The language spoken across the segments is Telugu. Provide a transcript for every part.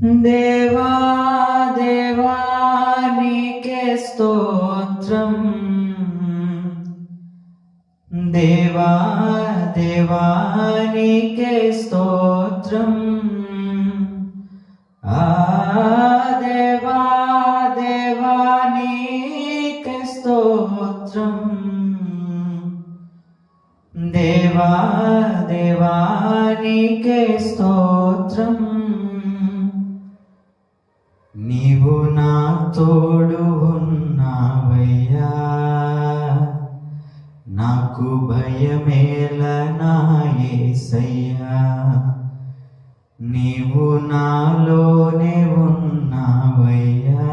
దేవా దేవా నీకే స్తోత్రం. దేవా దేవా నీకే స్తోత్రం. దేవా దేవా నీకే స్తోత్రం. దేవా దేవా నీకే స్తోత్రం. నీవు నా తోడు ఉన్నావయ్యా, నాకు భయమేల నా యేసయ్యా. నీవు నాలోనే ఉన్నావయ్యా,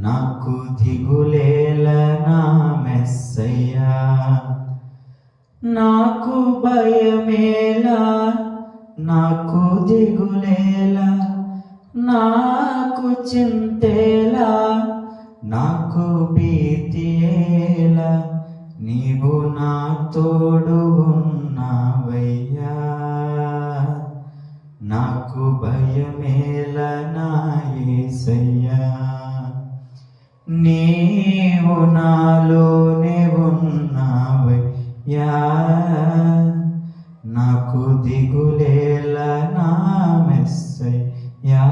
నాకు దిగులేల నా మెస్సయ్యా. నాకు భయమేలా, నాకు దిగులేలా, నాకు చింతేలా, నాకు భీతియేలా. నీవు నా తోడు ఉన్నావయ్యా, నాకు భయమేలా నా యేసయ్యా. నీవు నాలోనే ఉన్నావయ్యా, నాకు దిగులేలా నా మెస్సయ్యా.